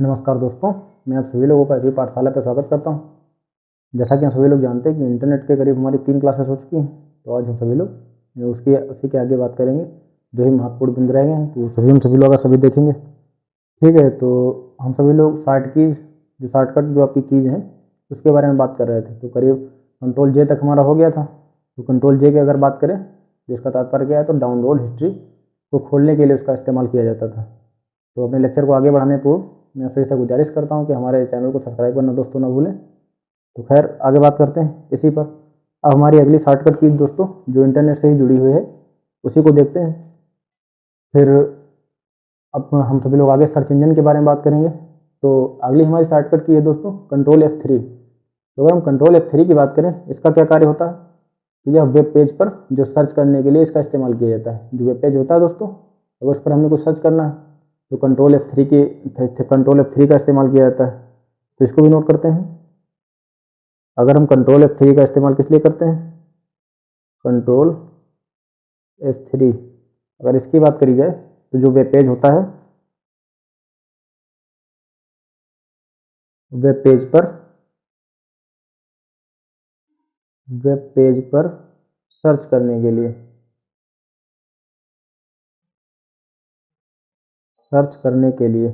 नमस्कार दोस्तों, मैं आप सभी लोगों का इसी पाठशाला पर स्वागत करता हूं। जैसा कि हम सभी लोग जानते हैं कि इंटरनेट के करीब हमारी 3 क्लासेस हो चुकी हैं, तो आज हम सभी लोग उसी के आगे बात करेंगे। जो ही महत्वपूर्ण बिंदु रह गए हैं तो हम सभी लोग सभी देखेंगे। ठीक है, तो हम सभी लोग शॉर्टकट जो आपकी कीज़ हैं उसके बारे में बात कर रहे थे। तो करीब कंट्रोल जे तक हमारा हो गया था। तो कंट्रोल जे की अगर बात करें, जिसका तात्पर्य क्या है, तो डाउनलोड हिस्ट्री को खोलने के लिए उसका इस्तेमाल किया जाता था। तो अपने लेक्चर को आगे बढ़ाने पूर्व मैं फिर से गुजारिश करता हूं कि हमारे चैनल को सब्सक्राइब करना दोस्तों ना भूलें। तो खैर आगे बात करते हैं इसी पर। अब हमारी अगली शॉर्टकट की दोस्तों जो इंटरनेट से ही जुड़ी हुई है उसी को देखते हैं। फिर अब हम सभी लोग आगे सर्च इंजन के बारे में बात करेंगे। तो अगली हमारी शॉर्टकट की है दोस्तों कंट्रोल F3। तो अगर हम कंट्रोल F3 की बात करें, इसका क्या कार्य होता है, तो यह वेब पेज पर जो सर्च करने के लिए इसका इस्तेमाल किया जाता है। जो वेब पेज होता है दोस्तों, अगर उस पर हमें कुछ सर्च करना है तो कंट्रोल F3 का इस्तेमाल किया जाता है। तो इसको भी नोट करते हैं। अगर हम कंट्रोल F3 का इस्तेमाल किस लिए करते हैं, कंट्रोल F3 अगर इसकी बात करी जाए तो जो वेब पेज होता है, वेब पेज पर सर्च करने के लिए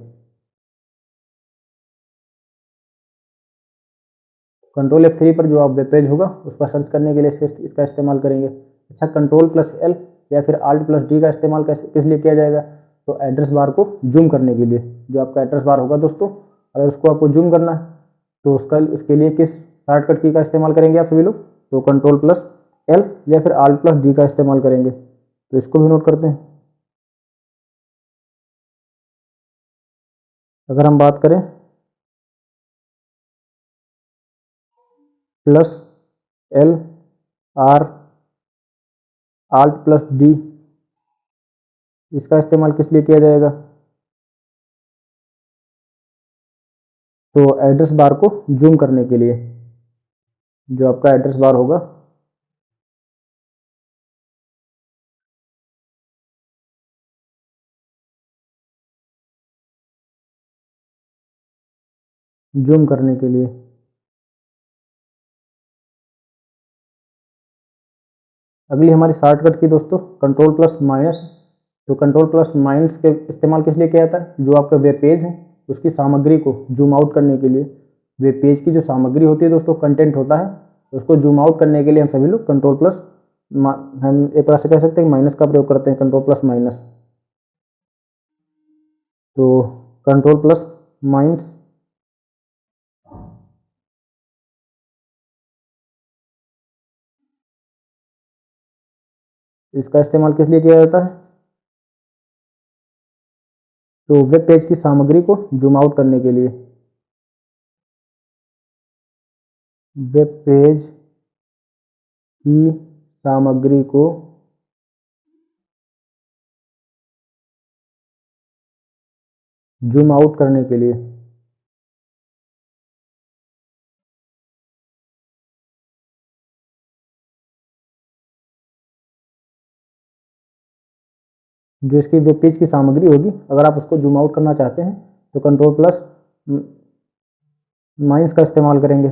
कंट्रोल F3 पर जो आप वेब पेज होगा उस पर सर्च करने के लिए इसका इस्तेमाल करेंगे। अच्छा, कंट्रोल+L या फिर Alt+D का इस्तेमाल किस लिए किया जाएगा, तो एड्रेस बार को जूम करने के लिए। जो आपका एड्रेस बार होगा दोस्तों, अगर उसको आपको जूम करना है तो उसके लिए किस शॉर्टकट की का इस्तेमाल करेंगे आप सभी लोग, तो कंट्रोल+L या फिर Alt+D का इस्तेमाल करेंगे। तो इसको भी नोट करते हैं। अगर हम बात करें +L R Alt+D, इसका इस्तेमाल किस लिए किया जाएगा, तो एड्रेस बार को जूम करने के लिए। जो आपका एड्रेस बार होगा जूम करने के लिए। अगली हमारी शॉर्टकट की दोस्तों कंट्रोल+-। तो कंट्रोल+- के इस्तेमाल किस लिए किया जाता है, जो आपका वेब पेज है उसकी सामग्री को जूम आउट करने के लिए। वेब पेज की जो सामग्री होती है दोस्तों, कंटेंट होता है, उसको जूम आउट करने के लिए हम सभी लोग हम एक तरह से कह सकते हैं माइनस का प्रयोग करते हैं, कंट्रोल+-। तो कंट्रोल+- इसका इस्तेमाल किस लिए किया जाता है, तो वेब पेज की सामग्री को जूम आउट करने के लिए। वेब पेज की सामग्री को जूम आउट करने के लिए। जो इसकी वेब पेज की सामग्री होगी, अगर आप उसको जूम आउट करना चाहते हैं तो कंट्रोल+- का इस्तेमाल करेंगे।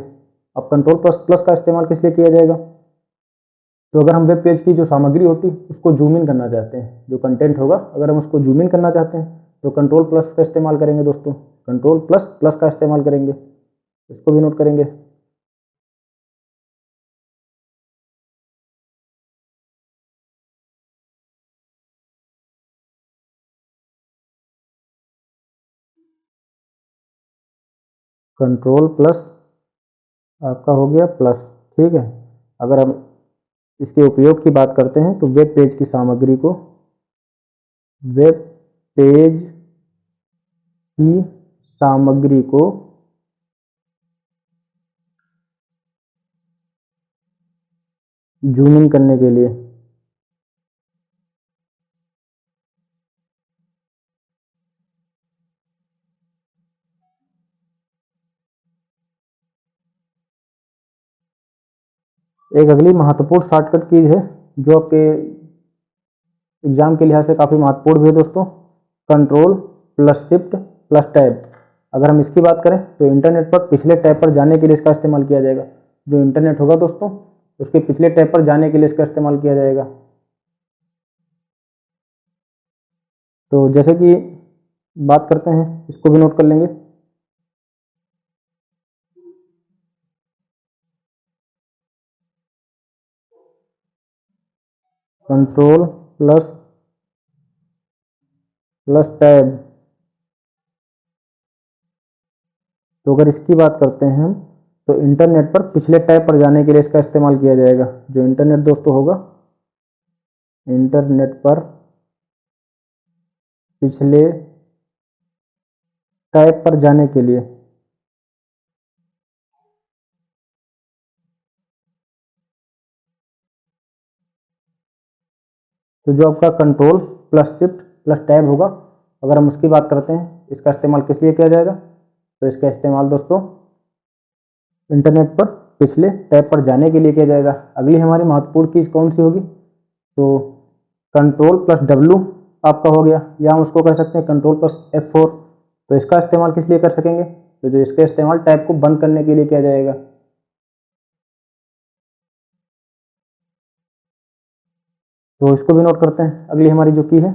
अब कंट्रोल++ का इस्तेमाल किस लिए किया जाएगा, तो अगर हम वेब पेज की जो सामग्री होती है उसको जूम इन करना चाहते हैं, जो कंटेंट होगा अगर हम उसको जूम इन करना चाहते हैं तो कंट्रोल+ का इस्तेमाल करेंगे दोस्तों। कंट्रोल++ का इस्तेमाल करेंगे, इसको भी नोट करेंगे। कंट्रोल+ आपका हो गया प्लस। ठीक है, अगर हम इसके उपयोग की बात करते हैं तो वेब पेज की सामग्री को जूम इन करने के लिए। एक अगली महत्वपूर्ण शॉर्टकट कीज है जो आपके एग्जाम के लिहाज से काफ़ी महत्वपूर्ण भी है दोस्तों, कंट्रोल+Shift+Tab। अगर हम इसकी बात करें तो इंटरनेट पर पिछले टैब पर जाने के लिए इसका इस्तेमाल किया जाएगा। जो इंटरनेट होगा दोस्तों, उसके पिछले टैब पर जाने के लिए इसका इस्तेमाल किया जाएगा। तो जैसे कि बात करते हैं, इसको भी नोट कर लेंगे। Control plus tab. तो अगर इसकी बात करते हैं हम, तो इंटरनेट पर पिछले टैब पर जाने के लिए इसका इस्तेमाल किया जाएगा। जो इंटरनेट दोस्तों होगा, इंटरनेट पर पिछले टैब पर जाने के लिए तो जो आपका control plus shift plus tab होगा, अगर हम उसकी बात करते हैं, इसका इस्तेमाल किस लिए किया जाएगा? तो इसका इस्तेमाल दोस्तों इंटरनेट पर पिछले टैब पर जाने के लिए किया जाएगा। अगली हमारी महत्वपूर्ण कीज कौन सी होगी? तो कंट्रोल प्लस डब्ल्यू आपका हो गया, या हम उसको कह सकते हैं कंट्रोल प्लस F4। तो इसका इस्तेमाल किस लिए कर सकेंगे? तो जो इसका इस्तेमाल टैब को बंद करने के लिए किया जाएगा। तो इसको भी नोट करते हैं। अगली हमारी जो की है,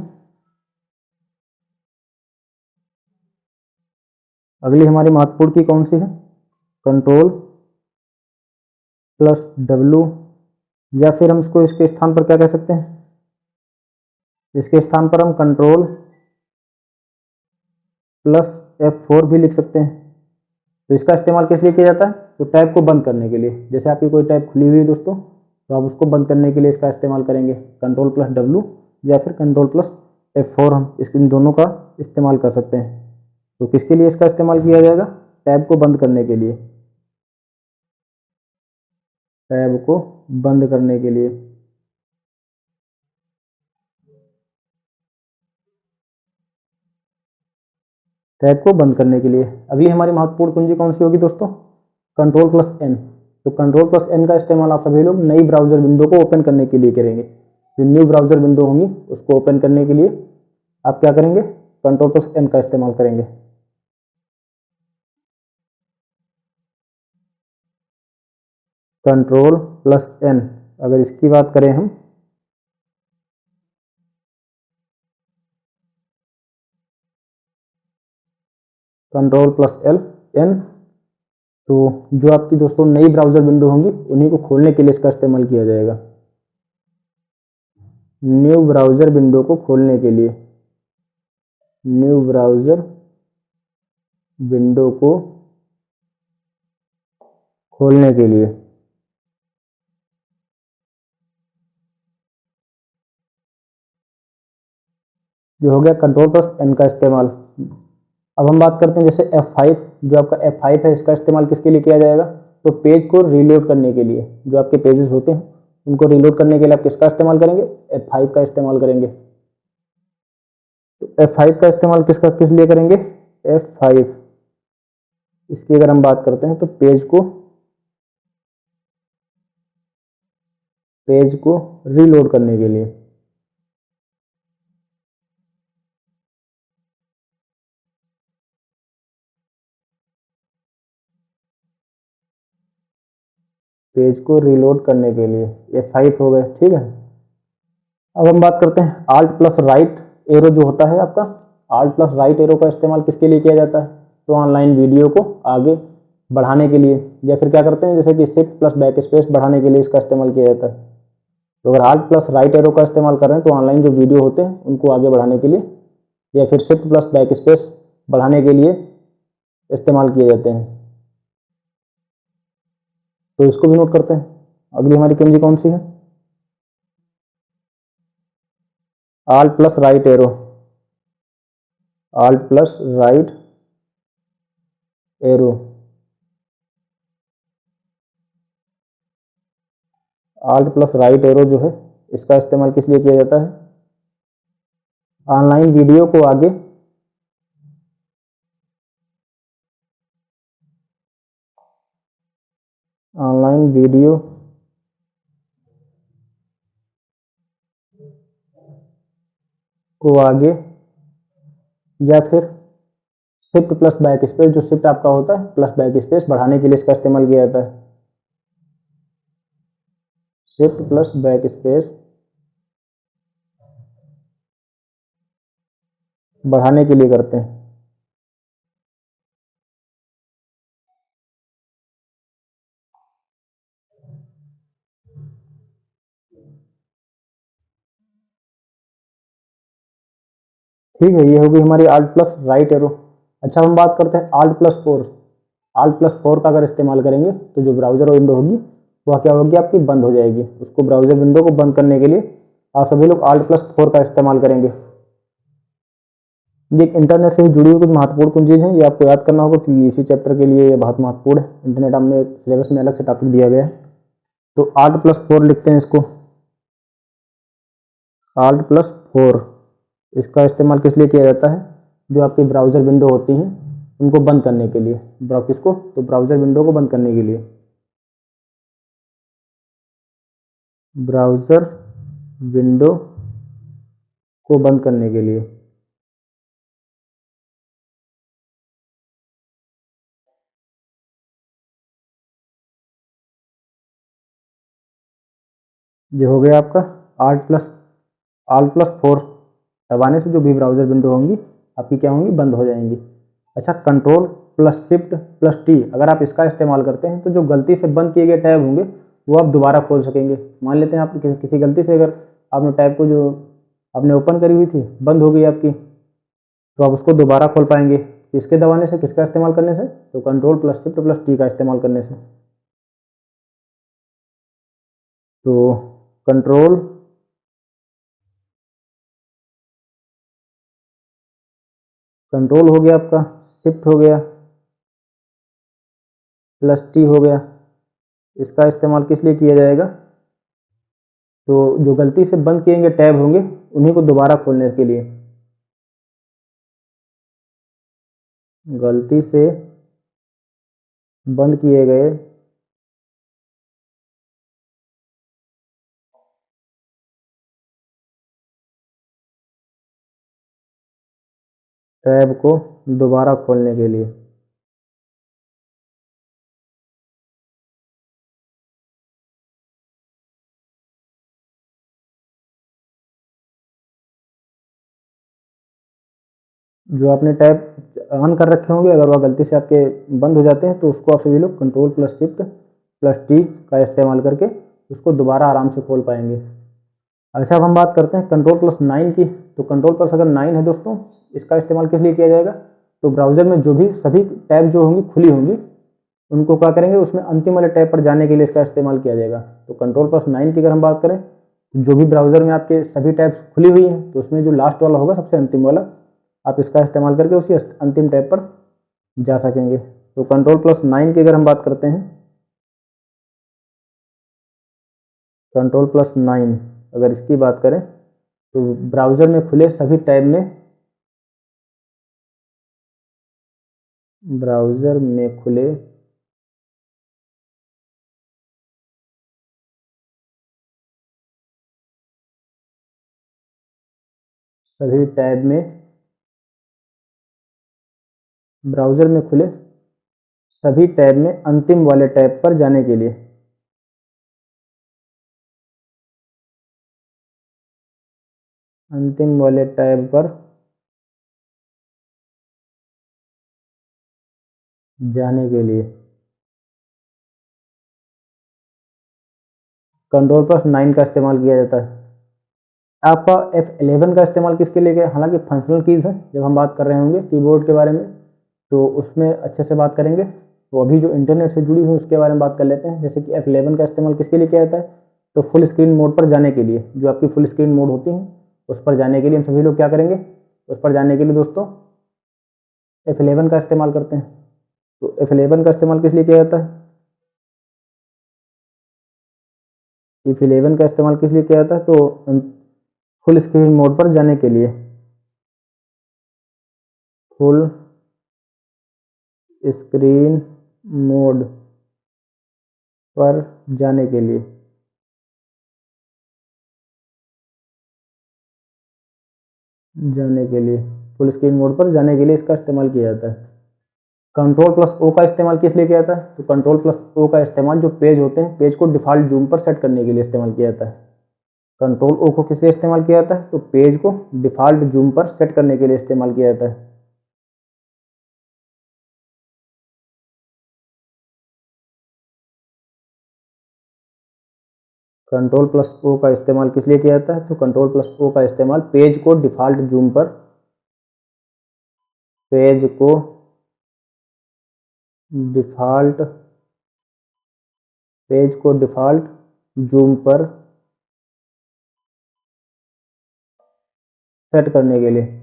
अगली हमारी महत्वपूर्ण की कौन सी है? कंट्रोल प्लस डब्ल्यू, या फिर हम इसको इसके स्थान पर क्या कह सकते हैं? इसके स्थान पर हम कंट्रोल प्लस F4 भी लिख सकते हैं। तो इसका इस्तेमाल किस लिए किया जाता है? तो टैब को बंद करने के लिए। जैसे आपकी कोई टैब खुली हुई है दोस्तों, तो आप उसको बंद करने के लिए इसका इस्तेमाल करेंगे, कंट्रोल प्लस डब्ल्यू या फिर कंट्रोल प्लस F4। हम इन दोनों का इस्तेमाल कर सकते हैं। तो किसके लिए इसका इस्तेमाल किया जाएगा? टैब को बंद करने के लिए, टैब को बंद करने के लिए। टैब को बंद करने के लिए। अगली हमारी महत्वपूर्ण कुंजी कौन सी होगी दोस्तों? Control plus N. तो कंट्रोल प्लस एन का इस्तेमाल आप सभी लोग नई ब्राउजर विंडो को ओपन करने के लिए करेंगे। जो न्यू ब्राउजर विंडो होंगी उसको ओपन करने के लिए आप क्या करेंगे? कंट्रोल प्लस एन का इस्तेमाल करेंगे। कंट्रोल प्लस एन, अगर इसकी बात करें हम, कंट्रोल प्लस एन, तो जो आपकी दोस्तों नई ब्राउजर विंडो होंगी उन्हीं को खोलने के लिए इसका इस्तेमाल किया जाएगा। न्यू ब्राउजर विंडो को खोलने के लिए, न्यू ब्राउजर विंडो को खोलने के लिए। जो हो गया कंट्रोल प्लस एन का इस्तेमाल। अब हम बात करते हैं जैसे F5। जो आपका F5 है, इसका इस्तेमाल किसके लिए किया जाएगा? तो पेज को रीलोड करने के लिए। जो आपके पेजेस होते हैं उनको रीलोड करने के लिए आप किसका इस्तेमाल करेंगे? F5 का इस्तेमाल करेंगे। तो F5 का इस्तेमाल किस लिए करेंगे? F5। इसकी अगर हम बात करते हैं तो पेज को रीलोड करने के लिए। पेज को रीलोड करने के लिए F5 हो गए, ठीक है। अब हम बात करते हैं Alt प्लस राइट एरो जो होता है आपका। Alt प्लस राइट एरो का इस्तेमाल किसके लिए किया जाता है? तो ऑनलाइन वीडियो को आगे बढ़ाने के लिए, या फिर क्या करते हैं जैसे कि शिफ्ट प्लस बैक स्पेस बढ़ाने के लिए इसका इस्तेमाल किया जाता है। तो अगर Alt प्लस राइट एरो का इस्तेमाल कर रहे हैं तो ऑनलाइन जो वीडियो होते हैं उनको आगे बढ़ाने के लिए, या फिर शिफ्ट प्लस बैक स्पेस बढ़ाने के लिए इस्तेमाल किए जाते हैं। तो इसको भी नोट करते हैं। अगली हमारी कुंजी कौन सी है? Alt plus right arrow, Alt plus right arrow. Alt plus right arrow जो है, इसका इस्तेमाल किस लिए किया जाता है? ऑनलाइन वीडियो को आगे ऑनलाइन वीडियो को आगे या फिर शिफ्ट प्लस बैक स्पेस, जो शिफ्ट आपका होता है प्लस बैक स्पेस बढ़ाने के लिए इसका इस्तेमाल किया जाता है। शिफ्ट प्लस बैक स्पेस बढ़ाने के लिए करते हैं। ठीक है, ये होगी हमारी आल्ट प्लस राइट एरो। अच्छा, हम बात करते हैं आल्ट प्लस 4। आल्ट प्लस 4 का अगर इस्तेमाल करेंगे तो जो ब्राउज़र विंडो होगी वह क्या होगी, आपकी बंद हो जाएगी। उसको ब्राउज़र विंडो को बंद करने के लिए आप सभी लोग आल्ट प्लस 4 का इस्तेमाल करेंगे। ये इंटरनेट से ही जुड़ी हुई कुछ महत्वपूर्ण कुछ चीज़ है, ये आपको याद करना होगा क्योंकि इसी चैप्टर के लिए ये बहुत महत्वपूर्ण है। इंटरनेट हमने सिलेबस में अलग से टॉपिक दिया गया है। तो आल्ट प्लस 4 लिखते हैं इसको, आल्ट प्लस 4। इसका इस्तेमाल किस लिए किया जाता है, जो आपकी ब्राउज़र विंडो होती हैं उनको बंद करने के लिए। किसको, तो ब्राउज़र विंडो को बंद करने के लिए, ब्राउज़र विंडो को बंद करने के लिए। ये हो गया आपका आल्ट प्लस 4 दबाने से जो भी ब्राउज़र विंडो होंगी आपकी क्या होंगी, बंद हो जाएंगी। अच्छा, control plus shift plus T अगर आप इसका इस्तेमाल करते हैं तो जो गलती से बंद किए गए टैब होंगे वो आप दोबारा खोल सकेंगे। मान लेते हैं आप किसी गलती से अगर आपने टैब को जो आपने ओपन करी हुई थी बंद हो गई आपकी, तो आप उसको दोबारा खोल पाएंगे किसके दबाने से, किसका इस्तेमाल करने से, तो control plus shift plus T का इस्तेमाल करने से। तो कंट्रोल कंट्रोल हो गया आपका, शिफ्ट हो गया, प्लस टी हो गया। इसका इस्तेमाल किस लिए किया जाएगा, तो जो गलती से बंद किए गए टैब होंगे उन्हीं को दोबारा खोलने के लिए। गलती से बंद किए गए टैब को दोबारा खोलने के लिए। जो आपने टैब ऑन कर रखे होंगे अगर वह गलती से आपके बंद हो जाते हैं तो उसको आप सभी लोग control plus shift plus T का इस्तेमाल करके उसको दोबारा आराम से खोल पाएंगे। अच्छा, अब हम बात करते हैं कंट्रोल प्लस 9 की। तो कंट्रोल प्लस अगर 9 है दोस्तों, इसका इस्तेमाल किस लिए किया जाएगा, तो ब्राउज़र में जो भी सभी टैब जो होंगी खुली होंगी उनको क्या करेंगे, उसमें अंतिम वाले टैब पर जाने के लिए इसका इस्तेमाल किया जाएगा। तो कंट्रोल प्लस 9 की अगर हम बात करें तो जो भी ब्राउज़र में आपके सभी टैब्स खुली हुई हैं तो उसमें जो लास्ट वाला होगा सबसे अंतिम वाला, आप इसका इस्तेमाल करके उसी अंतिम टैब पर जा सकेंगे। तो कंट्रोल प्लस 9 की अगर हम बात करते हैं, कंट्रोल प्लस 9 अगर इसकी बात करें तो ब्राउज़र में खुले सभी टैब में, ब्राउज़र में खुले सभी टैब में, ब्राउज़र में खुले सभी टैब में अंतिम वाले टैब पर जाने के लिए, अंतिम वाले टैब पर जाने के लिए कंट्रोल प्लस 9 का इस्तेमाल किया जाता है। आपका F11 का इस्तेमाल किसके लिए किया, हालांकि फंक्शनल कीज़ है, जब हम बात कर रहे होंगे कीबोर्ड के बारे में तो उसमें अच्छे से बात करेंगे। तो अभी जो इंटरनेट से जुड़ी हुई उसके बारे में बात कर लेते हैं। जैसे कि F11 का इस्तेमाल किसके लिए किया जाता है, तो फुल स्क्रीन मोड पर जाने के लिए, जो आपकी फुल स्क्रीन मोड होती है उस पर जाने के लिए हम सभी लोग क्या करेंगे, उस पर जाने के लिए दोस्तों F11 का इस्तेमाल करते हैं। तो F11 का इस्तेमाल किस लिए किया जाता है, F11 का इस्तेमाल किस लिए किया जाता है, तो फुल स्क्रीन मोड पर जाने के लिए, फुल स्क्रीन मोड पर जाने के लिए, जाने के लिए फुल स्क्रीन मोड पर जाने के लिए इसका इस्तेमाल किया जाता है। कंट्रोल प्लस ओ का इस्तेमाल किस लिए किया जाता है? तो कंट्रोल प्लस ओ का इस्तेमाल जो पेज होते हैं, पेज को डिफ़ॉल्ट जूम पर सेट करने के लिए इस्तेमाल किया जाता है। कंट्रोल ओ को किस लिए इस्तेमाल किया जाता है? तो पेज को डिफ़ॉल्ट जूम पर सेट करने के लिए इस्तेमाल किया जाता है। कंट्रोल प्लस ओ का इस्तेमाल किस लिए किया जाता है? तो कंट्रोल प्लस ओ का इस्तेमाल पेज को डिफ़ॉल्ट जूम पर डिफ़ॉल्ट पेज को डिफ़ॉल्ट जूम पर सेट करने के लिए।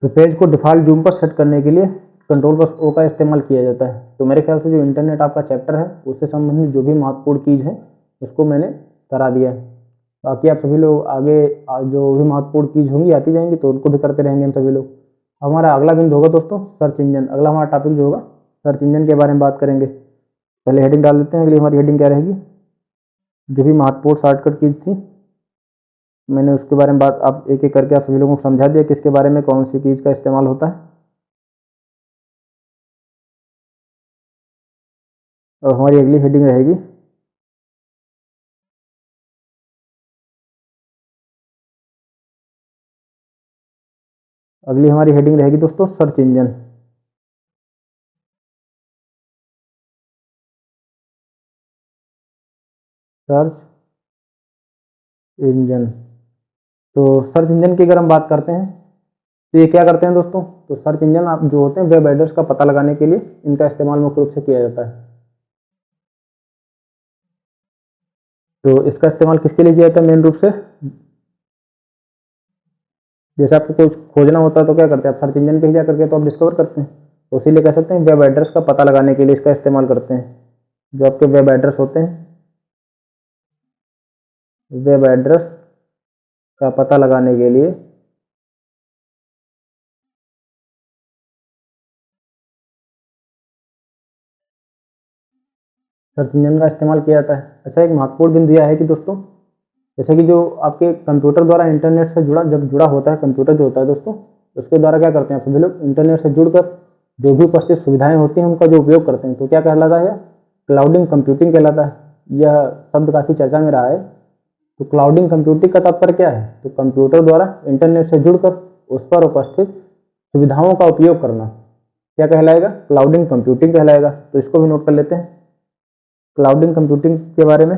तो पेज को डिफ़ॉल्ट जूम पर सेट करने के लिए कंट्रोल प्लस ओ का इस्तेमाल किया जाता है। तो मेरे ख्याल से जो इंटरनेट आपका चैप्टर है उससे संबंधित जो भी महत्वपूर्ण चीज़ है उसको मैंने करा दिया है। बाकी आप सभी लोग आगे जो भी महत्वपूर्ण चीज़ होंगी आती जाएंगी तो उनको भी करते रहेंगे हम सभी लोग। हमारा अगला बिंदु होगा दोस्तों सर्च इंजन। अगला हमारा टॉपिक जो होगा सर्च इंजन के बारे में बात करेंगे। पहले हेडिंग डाल देते हैं। अगली हमारी हेडिंग क्या रहेगी? जो भी महत्वपूर्ण शॉर्टकट चीज़ थी मैंने उसके बारे में बात आप एक एक करके आप सभी लोगों को समझा दिया किसके बारे में कौन सी चीज़ का इस्तेमाल होता है। और हमारी अगली हेडिंग रहेगी दोस्तों सर्च इंजन। Search engine. तो सर्च इंजन की अगर हम बात करते हैं तो ये क्या करते हैं दोस्तों? तो सर्च इंजन आप जो होते हैं वेब एड्रेस का पता लगाने के लिए इनका इस्तेमाल मुख्य रूप से किया जाता है। तो इसका इस्तेमाल किसके लिए किया जाता है? मेन रूप से जैसे आपको कुछ खोजना होता है तो क्या करते हैं आप? सर्च इंजन पे ही जा करके तो आप डिस्कवर करते हैं। तो इसीलिए कह सकते हैं वेब एड्रेस का पता लगाने के लिए इसका इस्तेमाल करते हैं। जो आपके वेब एड्रेस होते हैं, वेब एड्रेस का पता लगाने के लिए सर्च इंजन का इस्तेमाल किया जाता है। अच्छा, एक महत्वपूर्ण बिंदु यह है कि दोस्तों जैसे कि जो आपके कंप्यूटर द्वारा इंटरनेट से जब जुड़ा होता है कंप्यूटर जो होता है दोस्तों, उसके द्वारा क्या करते हैं सभी लोग? इंटरनेट से जुड़कर जो भी उपस्थित सुविधाएं होती हैं उनका जो उपयोग करते हैं। तो क्या कहलाता है? क्लाउडिंग कंप्यूटिंग कहलाता है। यह शब्द काफ़ी चर्चा में रहा है। तो क्लाउडिंग कंप्यूटिंग का तात्पर्य क्या है? तो कंप्यूटर द्वारा इंटरनेट से जुड़कर उस पर उपस्थित सुविधाओं का उपयोग करना क्या कहलाएगा? क्लाउडिंग कंप्यूटिंग कहलाएगा। तो इसको भी नोट कर लेते हैं क्लाउडिंग कंप्यूटिंग के बारे में।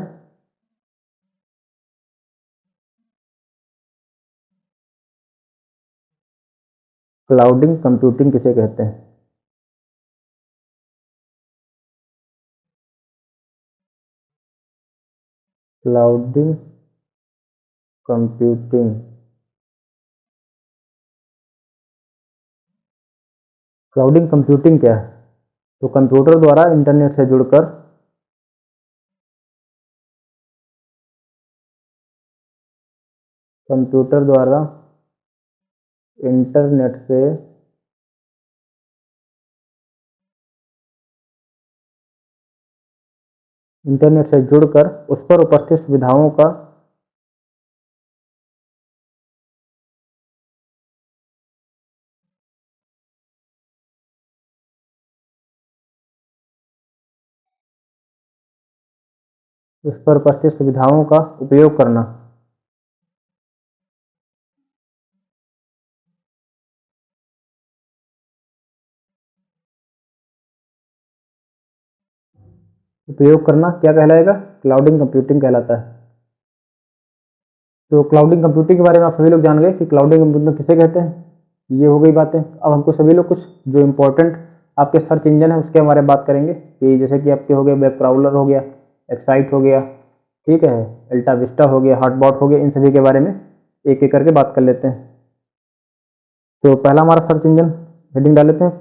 क्लाउडिंग कंप्यूटिंग किसे कहते हैं? Clouding computing. क्लाउडिंग कंप्यूटिंग क्या है? तो कंप्यूटर द्वारा इंटरनेट से जुड़कर कंप्यूटर द्वारा इंटरनेट से जुड़कर उस पर उपस्थित सुविधाओं का उपयोग करना। उपयोग करना क्या कहलाएगा? क्लाउडिंग कंप्यूटिंग कहलाता है। तो क्लाउडिंग कंप्यूटिंग के बारे में आप सभी लोग जान गए कि क्लाउडिंग कंप्यूटिंग किसे कहते हैं। ये हो गई बातें। अब हमको सभी लोग कुछ जो इंपॉर्टेंट आपके सर्च इंजन है उसके बारे में बात करेंगे कि जैसे कि आपके हो गए वेब क्राउलर हो गया, एक्साइट हो गया, ठीक है, अल्टा विस्टा हो गया, हॉटबॉट हो गया। इन सभी के बारे में एक एक करके बात कर लेते हैं। तो पहला हमारा सर्च इंजन हेडिंग डाल लेते हैं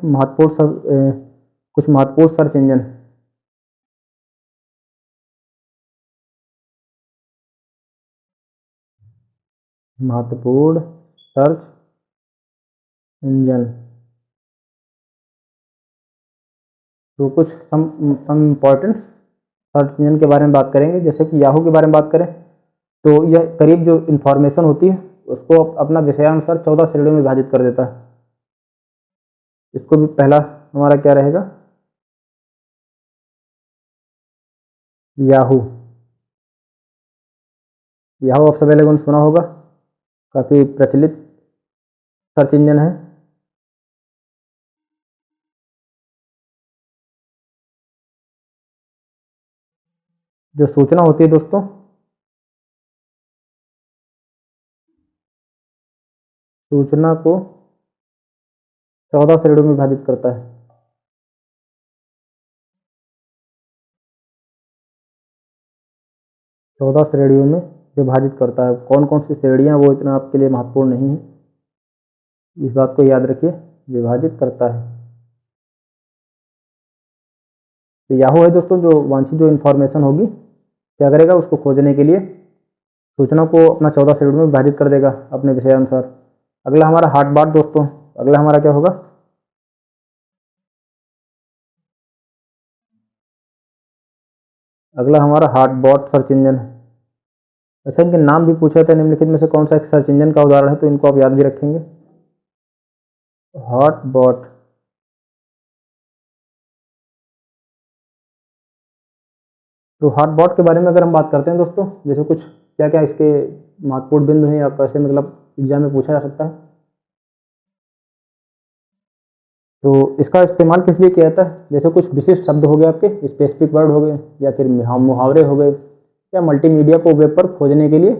कुछ महत्वपूर्ण सर्च इंजन। महत्वपूर्ण सर्च इंजन। तो कुछ सम इम्पोर्टेंट सर्च इंजन के बारे में बात करेंगे। जैसे कि याहू के बारे में बात करें तो यह करीब जो इंफॉर्मेशन होती है उसको अपना विषयानुसार 14 श्रेणियों में विभाजित कर देता है। इसको भी पहला हमारा क्या रहेगा, याहू। याहू आप सभी लोगों ने सुना होगा, काफ़ी प्रचलित सर्च इंजन है। जो सूचना होती है दोस्तों, सूचना को 14 श्रेणियों में विभाजित करता है। 14 श्रेणियों में विभाजित करता है। कौन कौन सी श्रेणियाँ, वो इतना आपके लिए महत्वपूर्ण नहीं है, इस बात को याद रखिए, विभाजित करता है। तो याहू है दोस्तों, जो वांछित जो इन्फॉर्मेशन होगी क्या करेगा, उसको खोजने के लिए सूचना को अपना 14 श्रेणियों में विभाजित कर देगा अपने विषय अनुसार। अगला हमारा हार्टबाट दोस्तों, अगला हमारा क्या होगा, अगला हमारा हार्टबॉट सर्च इंजन है। अच्छा, इनके नाम भी पूछा था, निम्नलिखित में से कौन सा एक सर्च इंजन का उदाहरण है, तो इनको आप याद भी रखेंगे। हॉटबॉट, तो हॉटबॉट के बारे में अगर हम बात करते हैं दोस्तों, जैसे कुछ क्या क्या इसके महत्वपूर्ण बिंदु हैं या कैसे मतलब एग्जाम में पूछा जा सकता है। तो इसका इस्तेमाल किस लिए किया जाता है, जैसे कुछ विशिष्ट शब्द हो गए आपके, स्पेसिफिक वर्ड हो गए, या फिर मुहावरे हो गए, या मल्टीमीडिया को वेब पर खोजने के लिए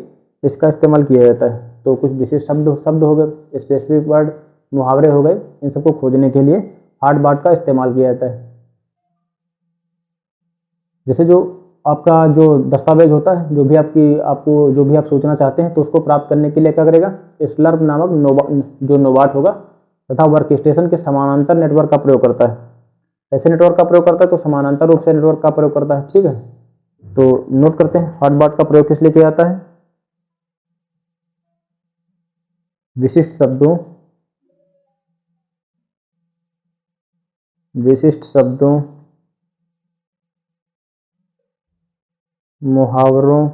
इसका इस्तेमाल किया जाता है। तो कुछ विशिष्ट शब्द हो गए, स्पेसिफिक वर्ड, मुहावरे हो गए, इन सबको खोजने के लिए हॉटबॉट का इस्तेमाल किया जाता है। जैसे जो आपका जो दस्तावेज होता है, जो भी आप सूचना चाहते हैं, तो उसको प्राप्त करने के लिए क्या करेगा, स्लर्प नामक जो नोबाट होगा तथा वर्क स्टेशन के समानांतर नेटवर्क का प्रयोग करता है। ऐसे नेटवर्क का प्रयोग करता है तो समानांतर रूप से नेटवर्क का प्रयोग करता है। ठीक है, तो नोट करते हैं हॉटबॉट का प्रयोग किस लिए किया जाता है, विशिष्ट शब्दों, मुहावरों,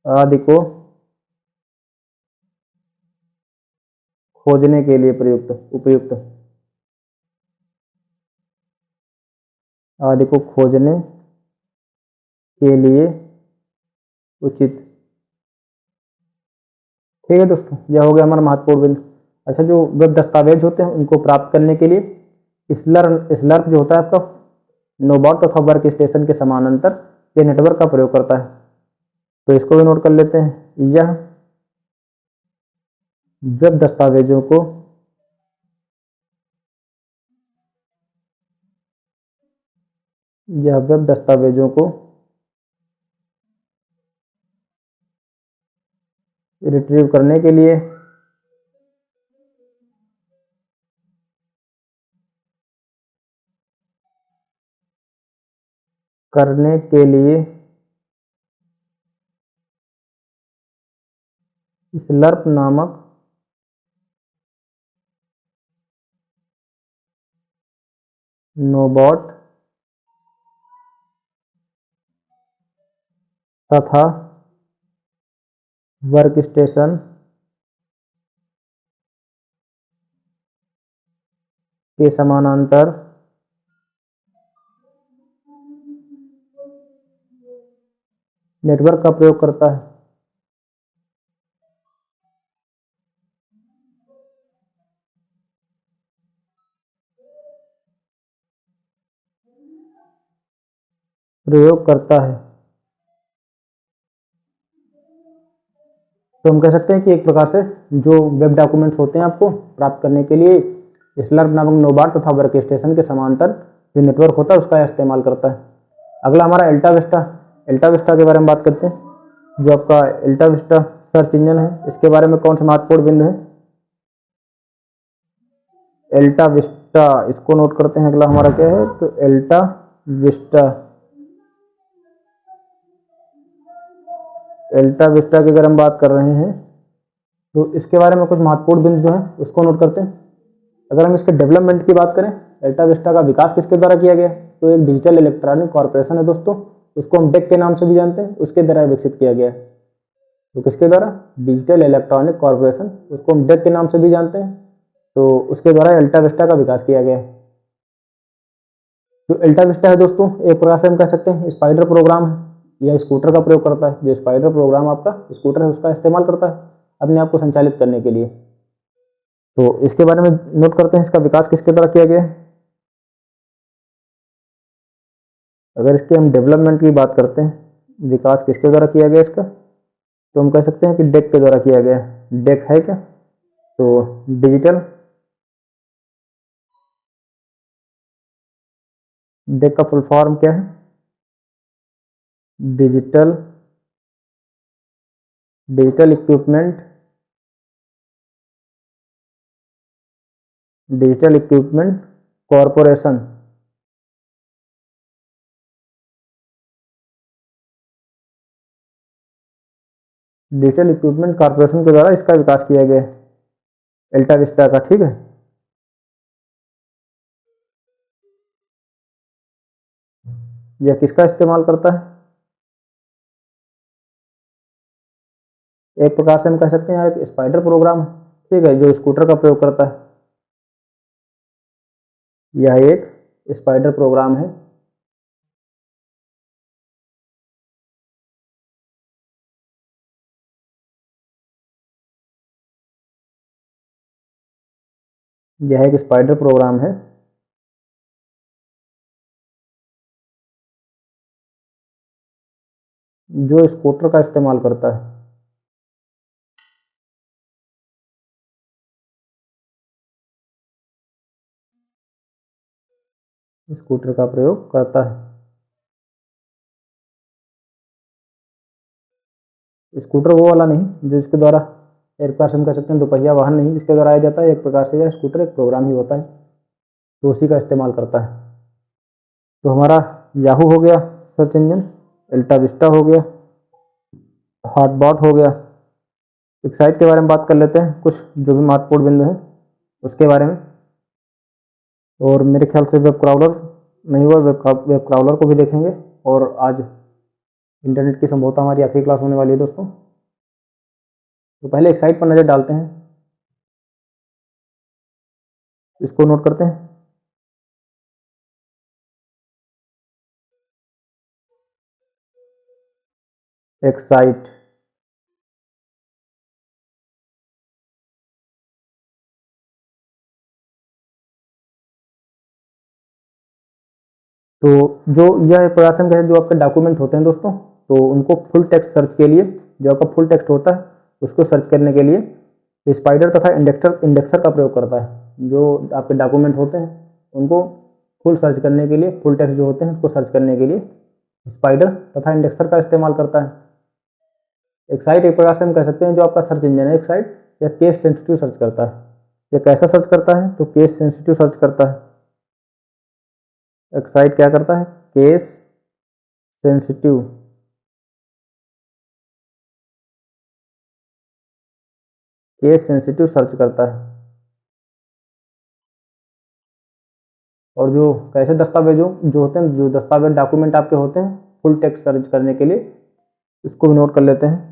आदि को खोजने के लिए उपयुक्त, आदि को खोजने के लिए उचित। ठीक है दोस्तों, यह हो गया हमारा महत्वपूर्ण बिंदु। अच्छा, जो वेब दस्तावेज होते हैं उनको प्राप्त करने के लिए स्लर्प जो होता है आपका नोबॉट तथा वर्क स्टेशन के समानांतर ये नेटवर्क का प्रयोग करता है। तो इसको भी नोट कर लेते हैं। यह वेब दस्तावेजों को रिट्रीव करने के लिए स्लर्प नामक नोबॉट तथा वर्क स्टेशन के समानांतर नेटवर्क का प्रयोग करता है। तो हम कह सकते हैं कि एक प्रकार से जो वेब डॉक्यूमेंट्स होते हैं आपको प्राप्त करने के लिए स्लर्प नामक नोबाट तथा वर्क स्टेशन के समांतर जो नेटवर्क होता है उसका इस्तेमाल करता है। अगला हमारा एल्टा विस्टा के बारे में बात करते हैं। जो आपका एल्टा विस्टा सर्च इंजन है, इसके बारे में कौन सा महत्वपूर्ण बिंदु है, एल्टा विस्टा, इसको नोट करते हैं। अगला हमारा क्या है, तो एल्टा विस्टा एल्टा विस्टा की अगर हम बात कर रहे हैं तो इसके बारे में कुछ महत्वपूर्ण बिंदु जो है उसको नोट करते हैं। अगर हम इसके डेवलपमेंट की बात करें, एल्टा विस्टा का विकास किसके द्वारा किया गया? तो एक डिजिटल इलेक्ट्रॉनिक कॉर्पोरेशन है दोस्तों, उसको हम डेक के नाम से भी जानते हैं, उसके द्वारा विकसित किया गया है। तो किसके द्वारा? डिजिटल इलेक्ट्रॉनिक कॉर्पोरेशन, उसको हम डेक के नाम से भी जानते हैं, तो उसके द्वारा एल्टा विस्टा का विकास किया गया है। जो एल्टा विस्टा है दोस्तों, एक प्रकार से हम कह सकते हैं स्पाइडर प्रोग्राम है या स्कूटर का प्रयोग करता है। जो स्पाइडर प्रोग्राम आपका स्कूटर है उसका इस्तेमाल करता है अपने आप को संचालित करने के लिए। तो इसके बारे में नोट करते हैं, इसका विकास किसके द्वारा किया गया है। अगर इसके हम डेवलपमेंट की बात करते हैं, विकास किसके द्वारा किया गया इसका, तो हम कह सकते हैं कि डेक के द्वारा किया गया है। डेक है क्या? तो डिजिटल, डेक का फुल फॉर्म क्या है? Digital digital equipment digital equipment corporation. Digital equipment corporation के द्वारा इसका विकास किया गया है एल्टा विस्टा का। ठीक है, यह किसका इस्तेमाल करता है? एक प्रकार से हम कह सकते हैं एक स्पाइडर प्रोग्राम, ठीक है, जो स्कूटर का प्रयोग करता है। यह एक स्पाइडर प्रोग्राम है। यह एक स्पाइडर प्रोग्राम है जो स्कूटर का इस्तेमाल करता है। स्कूटर का प्रयोग करता है। स्कूटर वो वाला नहीं जिसके द्वारा, एक प्रकार से हम कह सकते हैं दोपहिया वाहन नहीं जिसके द्वारा आया जाता है। एक प्रकार से यह स्कूटर एक प्रोग्राम ही होता है, तो उसी का इस्तेमाल करता है। तो हमारा याहू हो गया सर्च इंजन, एल्टा विस्टा हो गया, हॉटबॉट हो गया। एक्साइट के बारे में बात कर लेते हैं, कुछ जो भी महत्वपूर्ण बिंदु है उसके बारे में। और मेरे ख्याल से वेब क्राउलर नहीं हुआ, वेब क्राउलर को भी देखेंगे। और आज इंटरनेट की संभवतः हमारी आखिरी क्लास होने वाली है दोस्तों। तो पहले एक्साइट पर नज़र डालते हैं, इसको नोट करते हैं। एक्साइट तो जो यह प्रयास है जो आपके डॉक्यूमेंट होते हैं दोस्तों, तो उनको फुल टेक्स्ट सर्च के लिए, जो आपका फुल टेक्स्ट होता है उसको सर्च करने के लिए स्पाइडर तथा इंडेक्सर का प्रयोग करता है। जो आपके डॉक्यूमेंट होते हैं उनको फुल सर्च करने के लिए, फुल टेक्स्ट जो होते हैं उसको सर्च करने के लिए स्पाइडर तथा इंडेक्सर का इस्तेमाल करता है। एक साइट एक प्रकार से हम कह सकते हैं जो आपका सर्च इंजन है, एक साइट या केस सेंसिटिव सर्च करता है। ये कैसा सर्च करता है? तो केस सेंसिटिव सर्च करता है। एक साइट क्या करता है? Case sensitive case sensitive search करता है। और जो कैसे दस्तावेजों जो होते हैं, जो दस्तावेज डॉक्यूमेंट आपके होते हैं फुल टेक्स्ट सर्च करने के लिए, इसको भी नोट कर लेते हैं।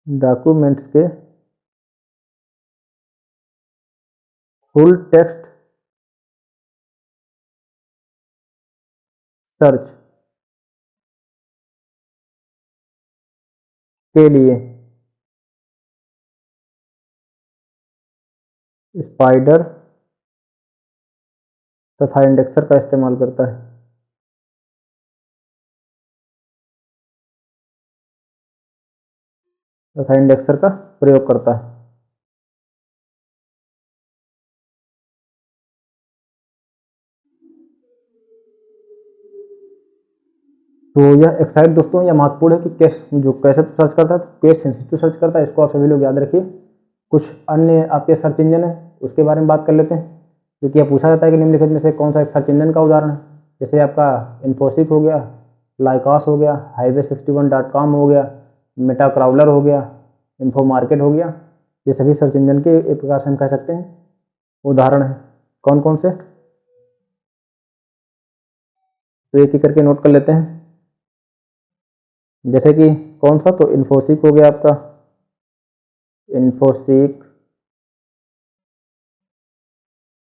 डॉक्यूमेंट्स के फुल टेक्स्ट सर्च के लिए स्पाइडर तथा इंडेक्सर का इस्तेमाल करता है। तथा इंडेक्सर का प्रयोग करता है। तो यह एक्साइट दोस्तों यह महत्वपूर्ण है कि कैसे सर्च करता है, केस सेंसिटिव सर्च करता है, इसको आप सभी लोग याद रखिए। कुछ अन्य आपके सर्च इंजन है उसके बारे में बात कर लेते हैं, क्योंकि यह पूछा जाता है कि निम्नलिखित में से कौन सा एक सर्च इंजन का उदाहरण है। जैसे आपका इन्फोसिक हो गया, लाइकास हो गया, highway61.com हो गया, मेटा क्राउलर हो गया, इन्फो मार्केट हो गया, ये सभी सर्च इंजन के एक प्रकार से हम कह सकते हैं उदाहरण है। कौन कौन से, तो एक एक करके नोट कर लेते हैं। जैसे कि कौन सा, तो इन्फोसिक हो गया आपका, इन्फोसिक,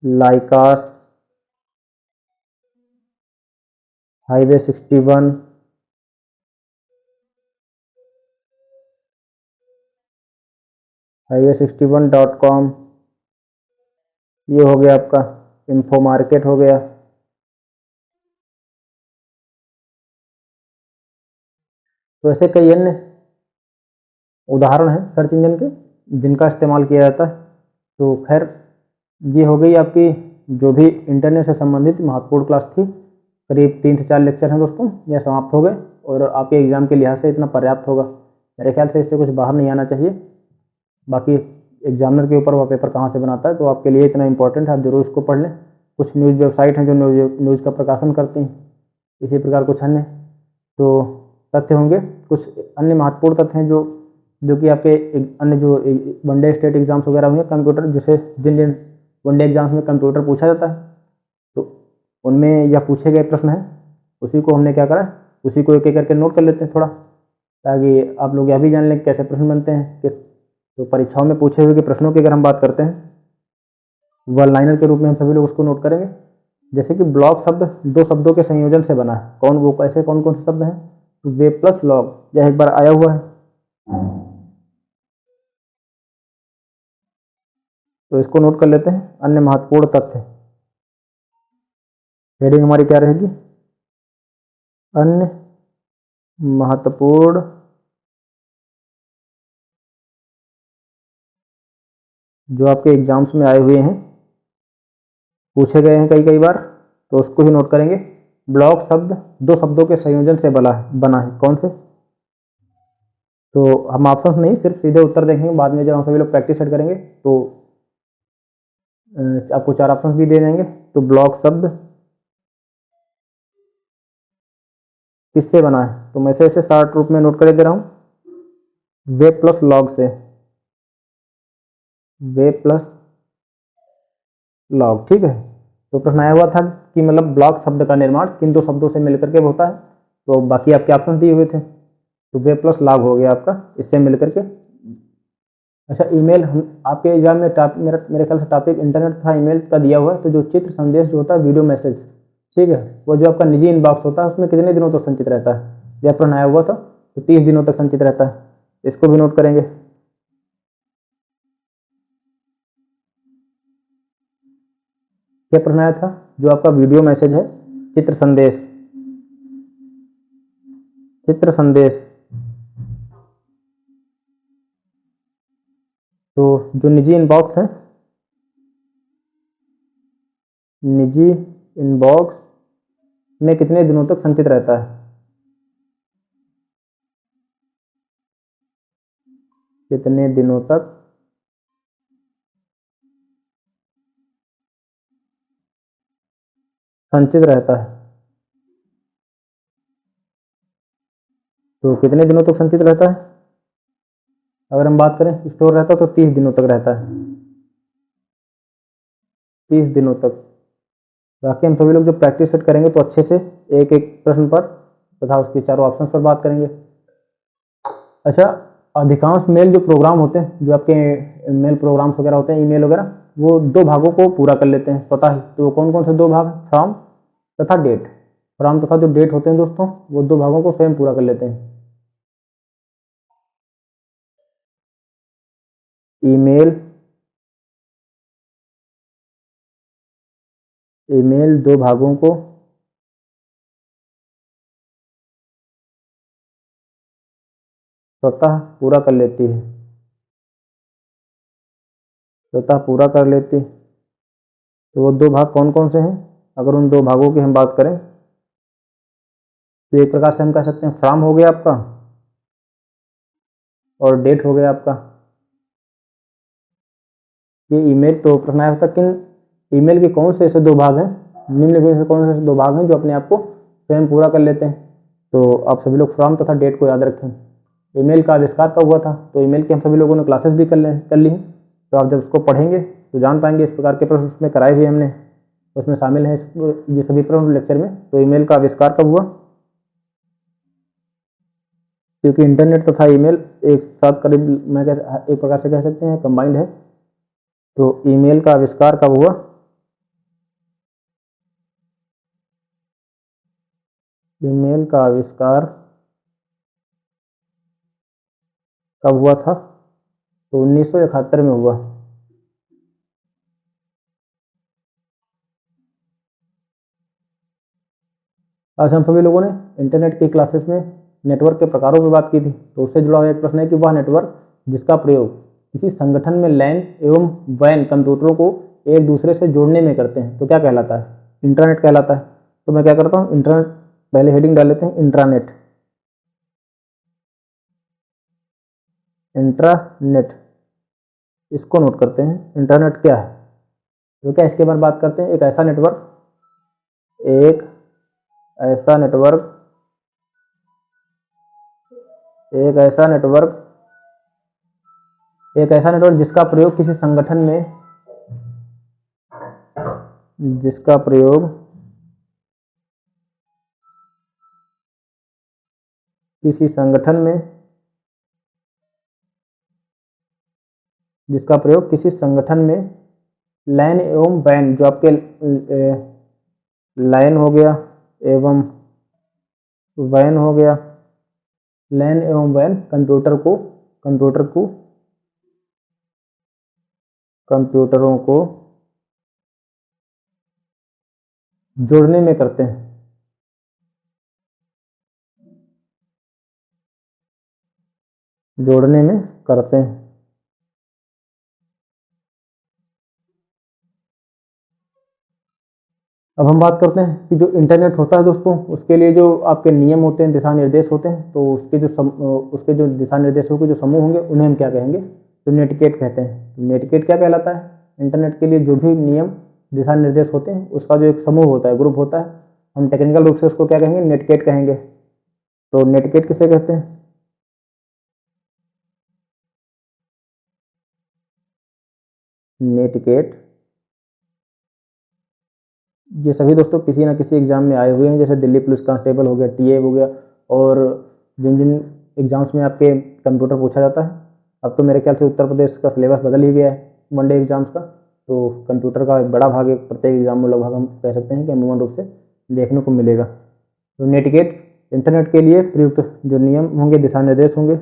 लाइकास, highway61, highway61.com, ये हो गया आपका इन्फो मार्केट हो गया। तो ऐसे कई अन्य उदाहरण हैं सर्च इंजन के जिनका इस्तेमाल किया जाता है। तो खैर ये हो गई आपकी जो भी इंटरनेट से संबंधित महत्वपूर्ण क्लास थी। करीब 3 से 4 लेक्चर हैं दोस्तों, यह समाप्त हो गए और आपके एग्जाम के लिहाज से इतना पर्याप्त होगा। मेरे ख्याल से इससे कुछ बाहर नहीं आना चाहिए। बाकी एग्जामिनर के ऊपर वह पेपर कहाँ से बनाता है, तो आपके लिए इतना इंपॉर्टेंट है, आप जरूर इसको पढ़ लें। कुछ न्यूज़ वेबसाइट हैं जो न्यूज़ का प्रकाशन करती हैं, इसी प्रकार कुछ अन्य तो तथ्य होंगे। कुछ अन्य महत्वपूर्ण तथ्य हैं जो कि आपके अन्य जो वनडे स्टेट एग्जाम्स वगैरह हुए कंप्यूटर, जैसे जिन वनडे एग्जाम्स में कंप्यूटर पूछा जाता है, तो उनमें यह पूछे गए प्रश्न हैं, उसी को हमने क्या करा, उसी को एक एक करके नोट कर लेते हैं थोड़ा, ताकि आप लोग यह भी जान लें कैसे प्रश्न बनते हैं। तो परीक्षाओं में पूछे हुए प्रश्नों की अगर हम बात करते हैं, वन लाइनर के रूप में हम सभी लोग उसको नोट करेंगे। जैसे कि ब्लॉक शब्द 2 शब्दों के संयोजन से बना है, वो ऐसे कौन कौन से शब्द हैं, तो वे प्लस लॉग, यह एक बार आया हुआ है। तो इसको नोट कर लेते हैं। अन्य महत्वपूर्ण तथ्य, हेडिंग हमारी क्या रहेगी, अन्य महत्वपूर्ण जो आपके एग्जाम्स में आए हुए हैं, पूछे गए हैं कई बार, तो उसको ही नोट करेंगे। ब्लॉक शब्द 2 शब्दों के संयोजन से बना है, कौन से, तो हम ऑप्शन नहीं सिर्फ सीधे उत्तर देखेंगे। बाद में जब हम सभी लोग प्रैक्टिस सेट करेंगे तो आपको 4 ऑप्शन भी दे देंगे। तो ब्लॉक शब्द किससे बना है, तो मैं इसे शॉर्ट रूप में नोट कर दे रहा हूं, वे प्लस लॉग से, वे प्लस लॉग, ठीक है। तो प्रश्न आया हुआ था कि मतलब ब्लॉक शब्द का निर्माण किन 2 शब्दों से मिलकर के होता है, तो बाकी आपके ऑप्शन दिए हुए थे, तो वे प्लस लॉग हो गया आपका इससे मिलकर के। अच्छा, ईमेल, हम आपके एग्जाम में मेरे ख्याल से टॉपिक इंटरनेट था, ईमेल का दिया हुआ है। तो जो चित्र संदेश जो होता है, वीडियो मैसेज, ठीक है, वो जो आपका निजी इनबॉक्स होता है उसमें कितने दिनों तक संचित रहता है, यह प्रश्न आया हुआ था। तो 30 दिनों तक संचित रहता है, इसको भी नोट करेंगे। क्या प्रश्न आया था, जो आपका वीडियो मैसेज है, चित्र संदेश, चित्र संदेश, तो जो निजी इनबॉक्स है, निजी इनबॉक्स में कितने दिनों तक संचित रहता है, कितने दिनों तक संचित रहता है, तो कितने दिनों तक संचित रहता है, अगर हम बात करें स्टोर रहता है तो 30 दिनों तक रहता है, 30 दिनों तक। बाकी हम सभी लोग जो प्रैक्टिस सेट करेंगे तो अच्छे से एक एक प्रश्न पर तथा उसके चारों ऑप्शन पर बात करेंगे। अच्छा, अधिकांश मेल जो प्रोग्राम होते हैं, जो आपके मेल प्रोग्राम्स वगैरह होते हैं, ईमेल वगैरह, वो 2 भागों को पूरा कर लेते हैं स्वतः ही। तो कौन कौन से 2 भाग, फ्रॉम तथा डेट। फ्रॉम तथा जो डेट होते हैं दोस्तों, वो 2 भागों को स्वयं पूरा कर लेते हैं। ईमेल, ईमेल 2 भागों को स्वतः पूरा कर लेती है, स्वतः पूरा कर लेती। तो वो 2 भाग कौन कौन से हैं, अगर उन 2 भागों की हम बात करें, तो एक प्रकार से हम कह सकते हैं फ्रॉम हो गया आपका और डेट हो गया आपका। ये ईमेल, तो प्रश्न आया था किन ईमेल के कौन से ऐसे दो भाग हैं, निम्नलिखित से कौन से ऐसे दो भाग हैं जो अपने आप को स्वयं पूरा कर लेते हैं। तो आप सभी लोग फ्रॉम तथा डेट को याद रखें। ईमेल का आविष्कार कब हुआ था, तो ईमेल की हम सभी लोगों ने क्लासेस भी कर ली हैं, तो आप जब उसको पढ़ेंगे तो जान पाएंगे। इस प्रकार के प्रश्न उसमें कराए हुए हमने, उसमें शामिल हैं ये सभी प्रश्न लेक्चर में। तो ईमेल का आविष्कार कब हुआ, क्योंकि इंटरनेट तथा ईमेल एक साथ करीब एक प्रकार से कह सकते हैं कंबाइंड है। तो ईमेल का आविष्कार कब हुआ, ईमेल का आविष्कार कब हुआ था, तो 1971 में हुआ। आज हम सभी लोगों ने इंटरनेट की क्लासेस में नेटवर्क के प्रकारों पर बात की थी। तो उससे जुड़ा हुआ एक प्रश्न है कि वह नेटवर्क जिसका प्रयोग किसी संगठन में लैन एवं वैन कंप्यूटरों को एक दूसरे से जोड़ने में करते हैं तो क्या कहलाता है, इंटरनेट कहलाता है। तो मैं क्या करता हूँ, इंटरनेट पहले हेडिंग डाल लेते हैं, इंट्रानेट, इंट्रानेट, इसको नोट करते हैं। इंटरनेट क्या है, तो क्या इसके बारे में बात करते हैं। एक ऐसा नेटवर्क एक ऐसा नेटवर्क एक ऐसा नेटवर्क एक ऐसा नेटवर्क जिसका प्रयोग किसी संगठन में जिसका प्रयोग किसी संगठन में जिसका प्रयोग किसी संगठन में लैन एवं वैन, जो आपके लाइन हो गया एवं वैन हो गया, लैन एवं वैन कंप्यूटरों को जोड़ने में करते हैं। जोड़ने में करते हैं। अब हम बात करते हैं कि जो इंटरनेट होता है दोस्तों, उसके लिए जो आपके नियम होते हैं, दिशा निर्देश होते हैं, तो उसके जो दिशा निर्देशों के जो समूह होंगे उन्हें हम क्या कहेंगे, तो नेटकेट कहते हैं। तो नेटकेट क्या कहलाता है, इंटरनेट के लिए जो भी नियम दिशा निर्देश होते हैं उसका जो एक समूह होता है, ग्रुप होता है, हम टेक्निकल रूप से उसको क्या कहेंगे, नेटकेट कहेंगे। तो नेटकेट किसे कहते हैं, नेटकेट, ये सभी दोस्तों किसी ना किसी एग्जाम में आए हुए हैं, जैसे दिल्ली पुलिस कांस्टेबल हो गया, टीए हो गया, और जिन जिन एग्जाम्स में आपके कंप्यूटर पूछा जाता है। अब तो मेरे ख्याल से उत्तर प्रदेश का सिलेबस बदल ही गया है वनडे एग्जाम्स का, तो कंप्यूटर का एक बड़ा भाग एक प्रत्येक एग्जाम में लगभग हम कह सकते हैं कि अमूमन रूप से देखने को मिलेगा। तो नेटगेट इंटरनेट के लिए प्रयुक्त जो नियम होंगे, दिशा निर्देश होंगे,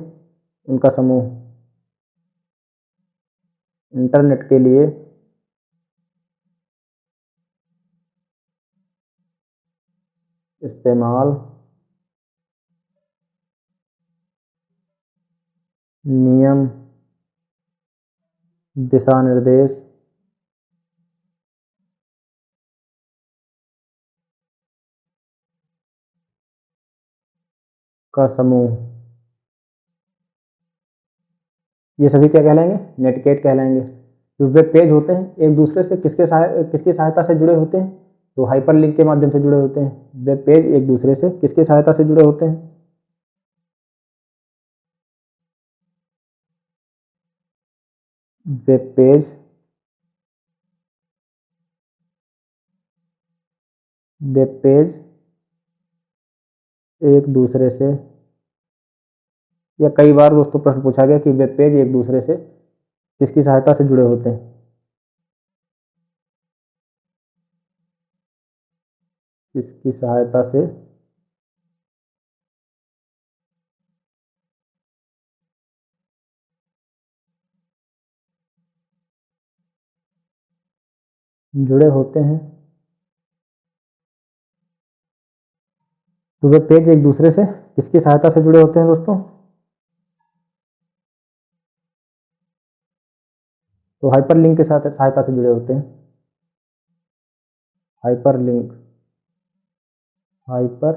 उनका समूह। इंटरनेट के लिए इस्तेमाल नियम, दिशा निर्देश का समूह, ये सभी क्या कहलाएंगे, नेटकेट कहलाएंगे। जो वेब पेज होते हैं एक दूसरे से किसकी सहायता से जुड़े होते हैं, तो हाइपर लिंक के माध्यम से जुड़े होते हैं। वेब पेज एक दूसरे से किसकी सहायता से जुड़े होते हैं, वेब पेज वेब पेज एक दूसरे से, या कई बार दोस्तों प्रश्न पूछा गया कि वेब पेज एक दूसरे से किसकी सहायता से जुड़े होते हैं, किसकी सहायता से जुड़े होते हैं। तो वेब पेज एक दूसरे से किसकी सहायता से जुड़े होते हैं दोस्तों, तो हाइपर लिंक के साथ सहायता से जुड़े होते हैं। हाइपर लिंक, हाइपर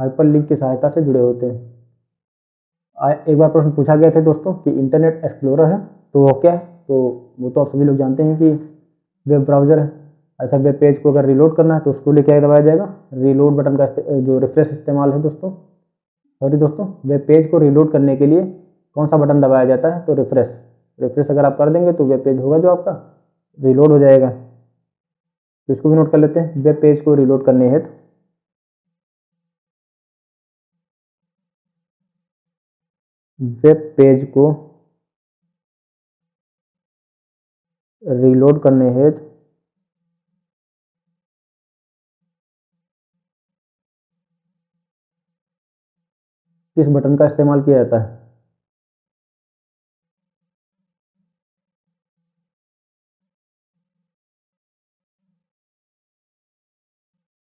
हाइपरलिंक की सहायता से जुड़े होते हैं। एक बार प्रश्न पूछा गया था दोस्तों कि इंटरनेट एक्सप्लोरर है तो वो क्या है, तो वो तो आप सभी लोग जानते हैं कि वेब ब्राउज़र है। ऐसा वेब पेज को अगर रीलोड करना है तो उसको लिए क्या दबाया जाएगा, रीलोड बटन का जो रिफ्रेश इस्तेमाल है दोस्तों, सॉरी दोस्तों, वेब पेज को रीलोड करने के लिए कौन सा बटन दबाया जाता है, तो रिफ्रेश अगर आप कर देंगे तो वेब पेज होगा जो आपका रीलोड हो जाएगा। तो इसको भी नोट कर लेते हैं। वेब पेज को रीलोड करने हेतु वेब पेज को रीलोड करने हेतु किस बटन का इस्तेमाल किया जाता है,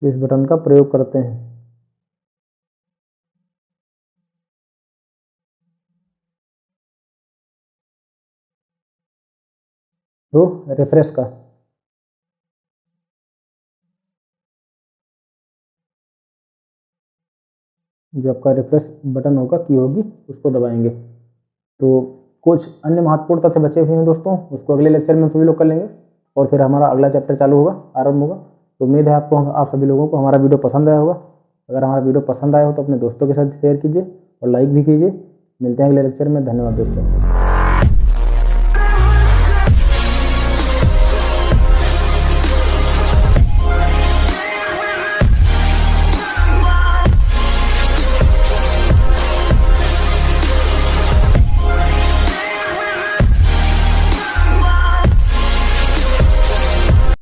किस बटन का प्रयोग करते हैं। तो रिफ्रेश का, जो आपका रिफ्रेश बटन होगा की होगी उसको दबाएंगे। तो कुछ अन्य महत्वपूर्ण तथ्य बचे हुए हैं दोस्तों, उसको अगले लेक्चर में सभी लोग कर लेंगे और फिर हमारा अगला चैप्टर चालू होगा, आरंभ होगा। तो उम्मीद है आपको, आप सभी लोगों को हमारा वीडियो पसंद आया होगा। अगर हमारा वीडियो पसंद आया हो तो अपने दोस्तों के साथ शेयर कीजिए और लाइक भी कीजिए। मिलते हैं अगले लेक्चर में। धन्यवाद दोस्तों।